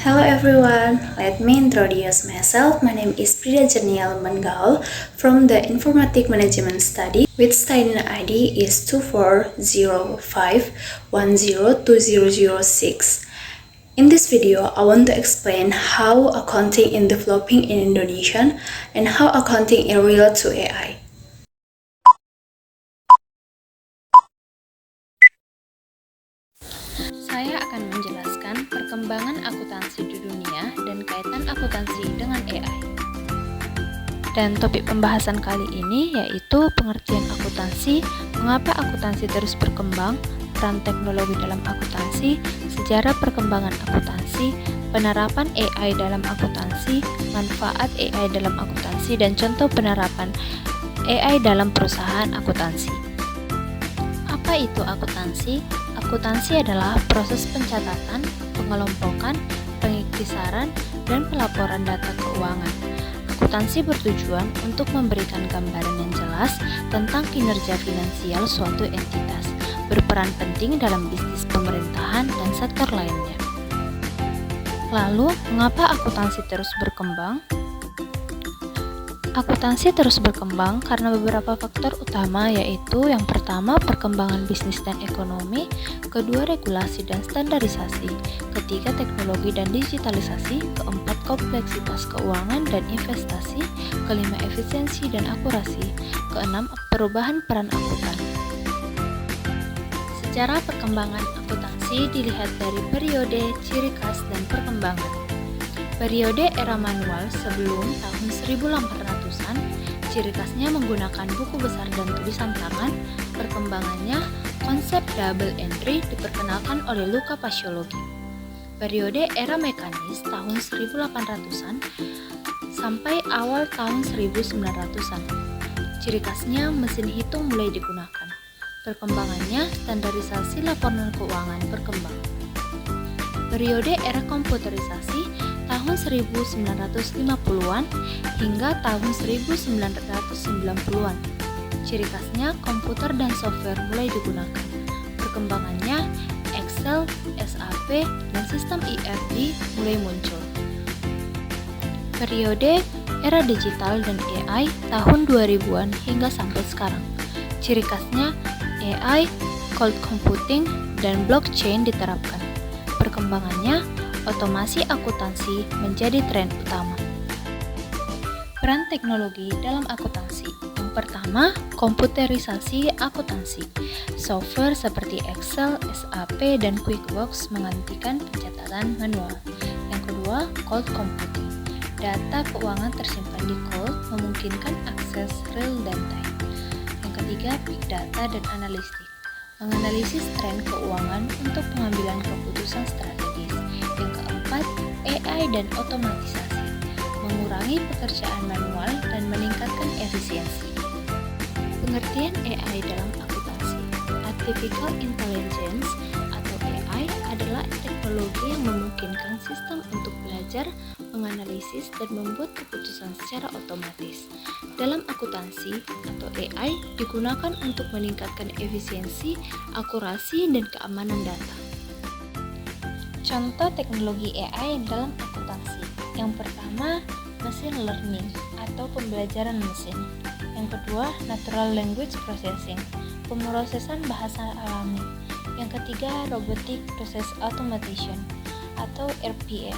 Hello everyone, let me introduce myself. My name is Prida Janiel Mangaul from the Informatic Management Study with student ID is 2405102006. In this video, I want to explain how accounting is developing in Indonesia and how accounting is related to AI. Saya akan menjelaskan perkembangan akuntansi di dunia dan kaitan akuntansi dengan AI. Dan topik pembahasan kali ini yaitu pengertian akuntansi, mengapa akuntansi terus berkembang, peran teknologi dalam akuntansi, sejarah perkembangan akuntansi, penerapan AI dalam akuntansi, manfaat AI dalam akuntansi, dan contoh penerapan AI dalam perusahaan akuntansi. Apa itu akuntansi? Akuntansi adalah proses pencatatan, pengelompokan, pengiktisaran, dan pelaporan data keuangan. Akuntansi bertujuan untuk memberikan gambaran yang jelas tentang kinerja finansial suatu entitas, berperan penting dalam bisnis pemerintahan dan sektor lainnya. Lalu, mengapa akuntansi terus berkembang? Akuntansi terus berkembang karena beberapa faktor utama, yaitu yang pertama perkembangan bisnis dan ekonomi, kedua regulasi dan standarisasi, ketiga teknologi dan digitalisasi, keempat kompleksitas keuangan dan investasi, kelima efisiensi dan akurasi, keenam perubahan peran akuntan. Sejarah perkembangan akuntansi dilihat dari periode, ciri khas, dan perkembangan. Periode era manual sebelum tahun 1800-an, ciri khasnya menggunakan buku besar dan tulisan tangan. Perkembangannya, konsep double entry diperkenalkan oleh Luca Paciologi. Periode era mekanis tahun 1800-an sampai awal tahun 1900-an. Ciri khasnya mesin hitung mulai digunakan. Perkembangannya, standarisasi laporan keuangan berkembang. Periode era komputerisasi tahun 1950-an hingga tahun 1990-an. Ciri khasnya komputer dan software mulai digunakan. Perkembangannya Excel, SAP, dan sistem ERP mulai muncul. Periode era digital dan AI tahun 2000-an hingga sampai sekarang. Ciri khasnya AI, cloud computing, dan blockchain diterapkan. Perkembangannya otomasi akuntansi menjadi tren utama. Peran teknologi dalam akuntansi. Yang pertama, komputerisasi akuntansi. Software seperti Excel, SAP, dan QuickBooks menggantikan pencatatan manual. Yang kedua, cloud computing. Data keuangan tersimpan di cloud memungkinkan akses real dan time. Yang ketiga, big data dan analitik. Menganalisis tren keuangan untuk pengambilan keputusan strategis. Yang keempat, AI dan otomatisasi, mengurangi pekerjaan manual dan meningkatkan efisiensi. Pengertian AI dalam akuntansi. Artificial Intelligence atau AI adalah teknologi yang memungkinkan sistem untuk belajar, menganalisis, dan membuat keputusan secara otomatis. Dalam akuntansi atau AI digunakan untuk meningkatkan efisiensi, akurasi, dan keamanan data. Contoh teknologi AI dalam akuntansi. Yang pertama, machine learning atau pembelajaran mesin. Yang kedua, natural language processing, pemrosesan bahasa alami. Yang ketiga, robotic process automation atau RPA.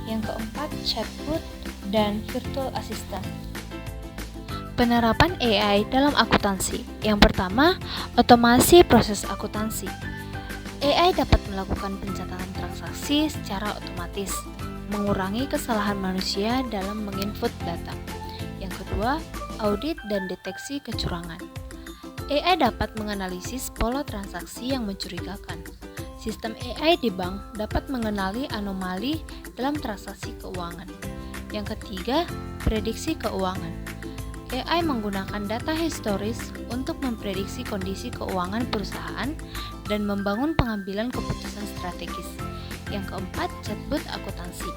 Yang keempat, chatbot dan virtual assistant. Penerapan AI dalam akuntansi. Yang pertama, otomasi proses akuntansi. AI dapat melakukan pencatatan transaksi secara otomatis, mengurangi kesalahan manusia dalam menginput data. Yang kedua, audit dan deteksi kecurangan. AI dapat menganalisis pola transaksi yang mencurigakan. Sistem AI di bank dapat mengenali anomali dalam transaksi keuangan. Yang ketiga, prediksi keuangan. AI menggunakan data historis untuk memprediksi kondisi keuangan perusahaan dan membangun pengambilan keputusan strategis. Yang keempat, chatbot akuntansi,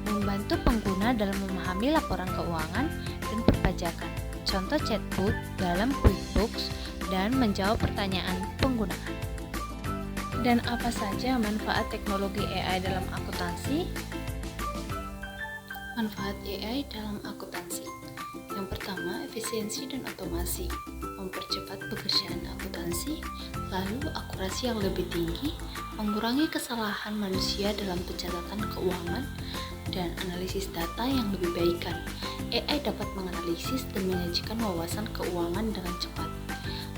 membantu pengguna dalam memahami laporan keuangan dan perpajakan. Contoh chatbot dalam QuickBooks dan menjawab pertanyaan penggunaan. Dan apa saja manfaat teknologi AI dalam akuntansi? Manfaat AI dalam akuntansi. Yang pertama, efisiensi dan otomasi, mempercepat pekerjaan akuntansi, lalu akurasi yang lebih tinggi, mengurangi kesalahan manusia dalam pencatatan keuangan, dan analisis data yang lebih baik. AI dapat menganalisis dan menyajikan wawasan keuangan dengan cepat.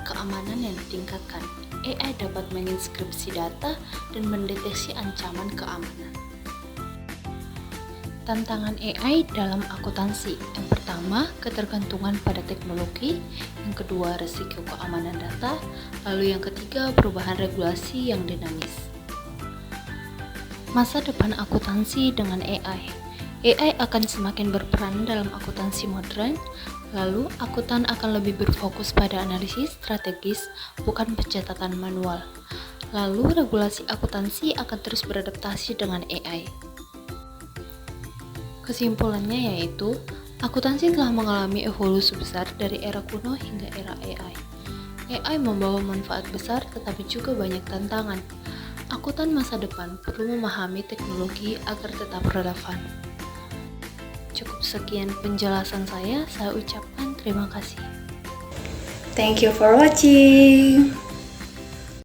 Keamanan yang ditingkatkan. AI dapat menginskripsi data dan mendeteksi ancaman keamanan. Tantangan AI dalam akuntansi. Yang pertama, ketergantungan pada teknologi. Yang kedua, risiko keamanan data. Lalu yang ketiga, perubahan regulasi yang dinamis. Masa depan akuntansi dengan AI. AI akan semakin berperan dalam akuntansi modern, lalu akuntan akan lebih berfokus pada analisis strategis, bukan pencatatan manual. Lalu regulasi akuntansi akan terus beradaptasi dengan AI. Kesimpulannya yaitu, akuntansi telah mengalami evolusi besar dari era kuno hingga era AI. AI membawa manfaat besar tetapi juga banyak tantangan. Akuntan masa depan perlu memahami teknologi agar tetap relevan. Cukup sekian penjelasan saya ucapkan terima kasih. Thank you for watching.